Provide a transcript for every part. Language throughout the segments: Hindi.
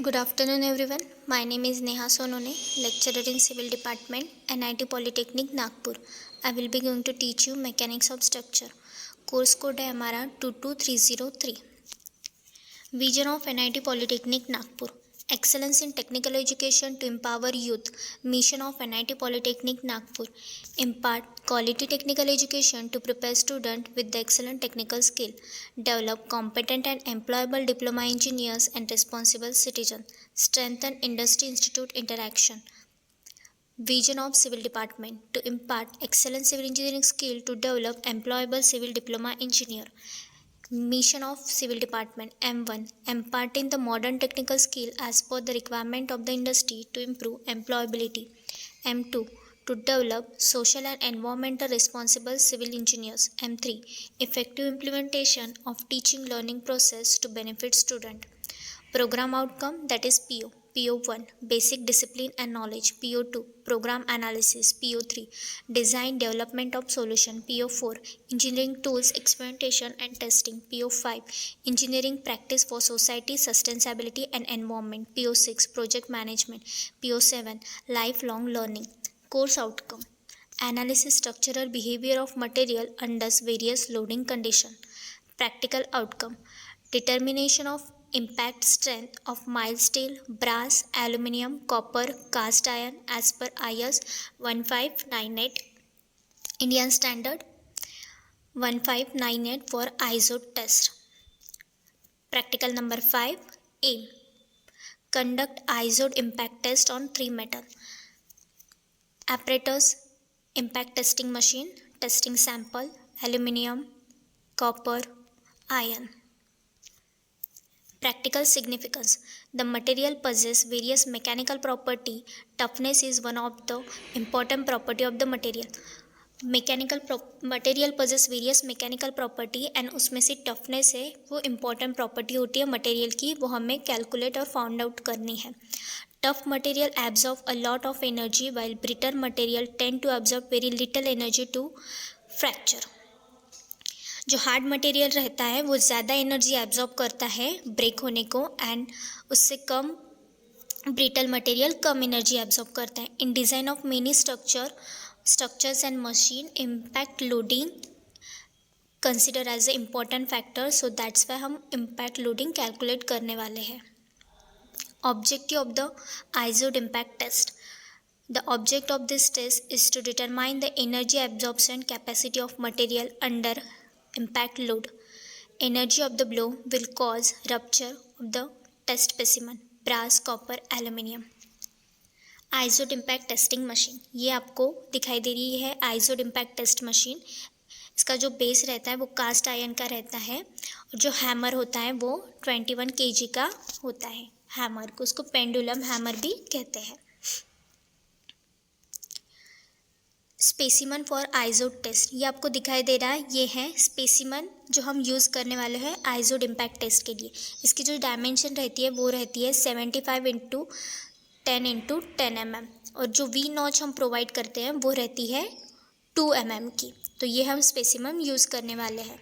Good afternoon, everyone. My name is Neha Sonone, lecturer in Civil Department, NIT Polytechnic, Nagpur. I will be going to teach you Mechanics of Structure. Course code है हमारा 22303. Vision of NIT Polytechnic, Nagpur. Excellence in technical education to empower youth. Mission of NIT Polytechnic, Nagpur. Impart quality technical education to prepare students with the excellent technical skill. Develop competent and employable diploma engineers and responsible citizens. Strengthen industry institute interaction. Vision of Civil Department to impart excellent civil engineering skill to develop employable civil diploma engineer. Mission of Civil Department M1 imparting the modern technical skill as per the requirement of the industry to improve employability. M2 to develop social and environmental responsible civil engineers. M3 effective implementation of teaching learning process to benefit student. Program outcome, that is PO. PO1 basic discipline and knowledge. PO2 program analysis. PO3 design development of solution. PO4 engineering tools experimentation and testing. PO5 engineering practice for society sustainability and environment. PO6 project management. PO7 lifelong learning. Course outcome, analysis structural behavior of material under various loading condition. Practical outcome, determination of impact strength of mild steel, brass, aluminium, copper, cast iron as per IS 1598 Indian Standard 1598 for ISO test. Practical number 5. Aim, conduct ISO impact test on 3 metal. Apparatus, impact testing machine, testing sample, aluminium, copper, iron. Practical significance, the material possesses various mechanical property. Toughness is one of the important property of the material. Material possess various mechanical property and उसमें से टफनेस है वो इम्पॉर्टेंट प्रॉपर्टी होती है मटेरियल की, वो हमें कैलकुलेट और फाउंड आउट करनी है. Tough material absorb a lot of energy while brittle material tend to absorb very little energy to fracture. जो हार्ड मटेरियल रहता है वो ज़्यादा एनर्जी एब्जॉर्ब करता है ब्रेक होने को, एंड उससे कम ब्रिटल मटेरियल कम एनर्जी एब्जॉर्ब करता है. In design of many structures and machine, impact loading consider as a important factor, so that's why हम impact loading calculate करने वाले हैं. Objective of the ISO impact test, the object of this test is to determine the energy absorption capacity of material under impact load. Energy of the blow will cause rupture of the test specimen, brass, copper, aluminium. Izod impact testing machine, ये आपको दिखाई दे रही है आइजोड इम्पैक्ट टेस्ट मशीन. इसका जो बेस रहता है वो कास्ट आयरन का रहता है और जो हैमर होता है वो 21 kg का होता है. हैमर को उसको पेंडुलम हैमर भी कहते हैं. स्पेसिमन फॉर आइजोड टेस्ट, ये आपको दिखाई दे रहा है, ये है स्पेसिमन जो हम यूज़ करने वाले हैं आइजोड इम्पैक्ट टेस्ट के लिए. इसकी जो डायमेंशन रहती है वो रहती है 75 × 10 × 10 mm, और जो वी नॉच हम प्रोवाइड करते हैं वो रहती है 2 mm की. तो ये हम स्पेसिमन यूज़ करने वाले हैं.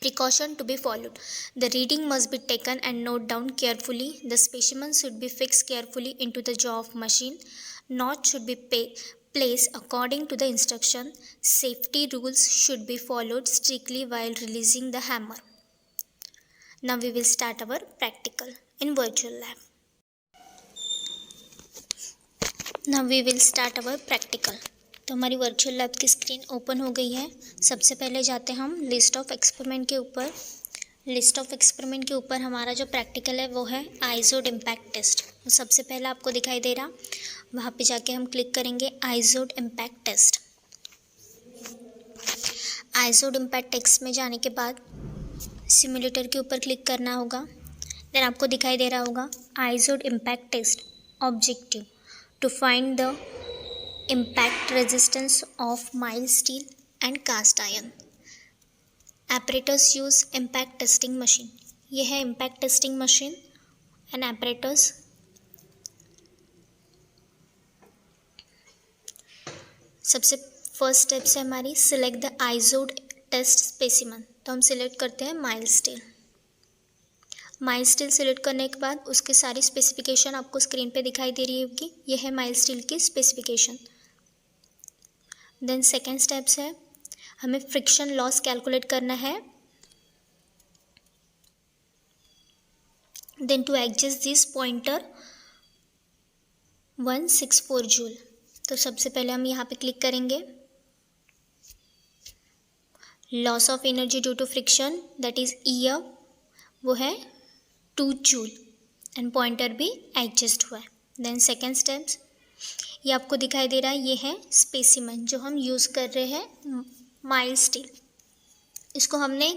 Precaution to be followed, the reading must be taken and note down carefully. The specimen should be fix carefully into the jaw of machine. Not should be placed according to the instruction. Safety rules should be followed strictly while releasing the hammer. Now we will start our practical in virtual lab. Now we will start our practical. तो हमारी वर्चुअल लैब की स्क्रीन ओपन हो गई है. सबसे पहले जाते हैं हम लिस्ट ऑफ एक्सपेरिमेंट के ऊपर. लिस्ट ऑफ एक्सपेरिमेंट के ऊपर हमारा जो प्रैक्टिकल है वो है आइजोड इम्पैक्ट टेस्ट. तो सबसे पहले आपको दिखाई दे रहा, वहाँ पे जाके हम क्लिक करेंगे आइजोड इम्पैक्ट टेस्ट. आइजोड इम्पैक्ट टेस्ट में जाने के बाद सिमुलेटर के ऊपर क्लिक करना होगा. देन आपको दिखाई दे रहा होगा Izod impact test objective to find the impact resistance of mild steel and cast iron. Apparatus use impact testing machine. ये है impact testing machine and apparatus. सबसे फर्स्ट स्टेप से हमारी सिलेक्ट द आइजोड टेस्ट स्पेसिमन. तो हम सिलेक्ट करते हैं mild steel. Mild steel select करने के बाद उसके सारी स्पेसिफिकेशन आपको स्क्रीन पे दिखाई दे रही होगी। यह है माइल्ड स्टील की स्पेसिफिकेशन। देन सेकेंड स्टेप्स है, हमें फ्रिक्शन लॉस कैलकुलेट करना है। Then to adjust this pointer 164 joule. तो सबसे पहले हम यहाँ पे क्लिक करेंगे, loss of energy due to friction that is EF, वो है 2 जूल एंड पॉइंटर भी एडजस्ट हुआ है। देन सेकेंड स्टेप्स, ये आपको दिखाई दे रहा है, ये है स्पेसिमन जो हम यूज़ कर रहे हैं माइल्ड स्टील। इसको हमने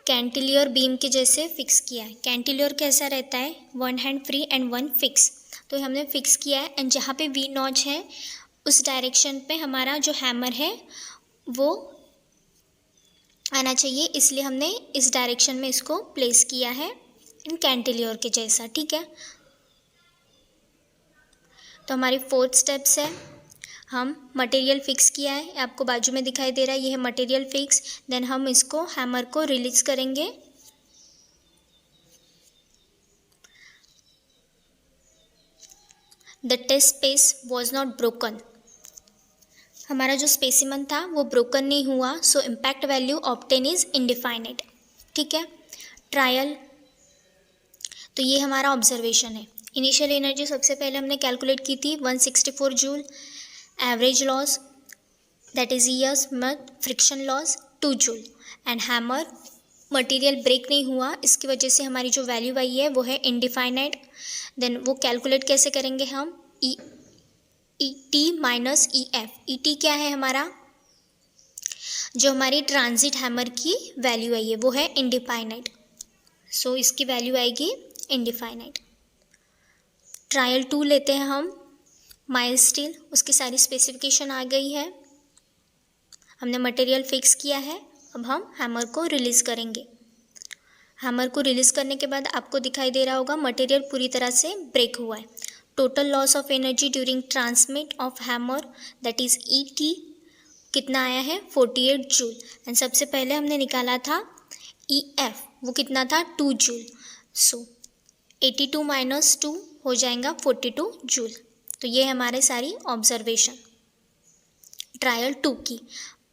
कैंटिलीवर बीम के जैसे फिक्स किया है। कैंटिलीवर कैसा रहता है, 1 हैंड फ्री एंड 1 फिक्स, तो हमने फिक्स किया है एंड जहाँ पे V नॉच है उस डायरेक्शन पे हमारा जो हैमर है वो आना चाहिए, इसलिए हमने इस डायरेक्शन में इसको प्लेस किया है इन कैंटिलीवर के जैसा। ठीक है, तो हमारी फोर्थ स्टेप्स है, हम मटेरियल फिक्स किया है, आपको बाजू में दिखाई दे रहा है, ये है मटेरियल फिक्स। देन हम इसको हैमर को रिलीज करेंगे। The test space was not broken, हमारा जो स्पेसिमन था वो ब्रोकन नहीं हुआ, so impact value obtain is indefinite. ठीक है, ट्रायल, तो ये हमारा ऑब्जर्वेशन है। इनिशियल एनर्जी सबसे पहले हमने कैलकुलेट की थी 164 joule, average loss that is ईयर्स मत friction loss 2 joule and hammer material break नहीं हुआ, इसकी वजह से हमारी जो वैल्यू आई है वो है इनडिफाइनाइट। देन वो कैलकुलेट कैसे करेंगे हम, ET माइनस EF। ET क्या है हमारा, जो हमारी ट्रांजिट हैमर की वैल्यू आई है वो है इनडिफाइनाइट, सो इसकी वैल्यू आएगी इनडिफाइनाइट। ट्रायल 2 लेते हैं हम, माइल्ड स्टील, उसकी सारी स्पेसिफिकेशन आ गई है, हमने मटेरियल फिक्स किया है। अब हम हैमर को रिलीज़ करेंगे। हैमर को रिलीज़ करने के बाद आपको दिखाई दे रहा होगा मटेरियल पूरी तरह से ब्रेक हुआ है। Total loss of energy during transmit of hammer that is ET कितना आया है, 48 जूल एंड सबसे पहले हमने निकाला था EF, वो कितना था 2 जूल, सो 82 माइनस 2 हो जाएगा 42 जूल। तो ये हमारे सारी ऑब्जर्वेशन ट्रायल 2 की।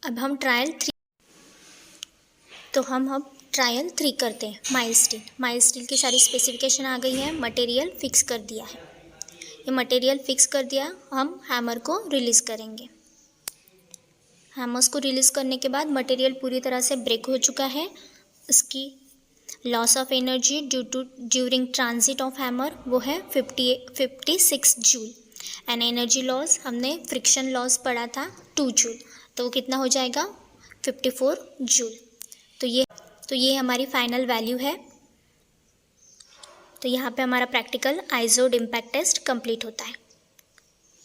अब हम ट्रायल 3, तो हम अब ट्रायल 3 करते हैं। माइल्ड स्टील की सारी स्पेसिफिकेशन आ गई है, मटेरियल फिक्स कर दिया है, ये मटेरियल फिक्स कर दिया, हम हैमर को रिलीज़ करेंगे। हैमर्स को रिलीज़ करने के बाद मटेरियल पूरी तरह से ब्रेक हो चुका है, उसकी loss of energy during transit of hammer वो है 56 जूल एंड एनर्जी लॉस हमने फ्रिक्शन लॉस पढ़ा था 2 जूल, तो वो कितना हो जाएगा 54 जूल। तो ये हमारी फाइनल वैल्यू है। तो यहाँ पे हमारा प्रैक्टिकल आइजोड इम्पैक्ट टेस्ट कंप्लीट होता है।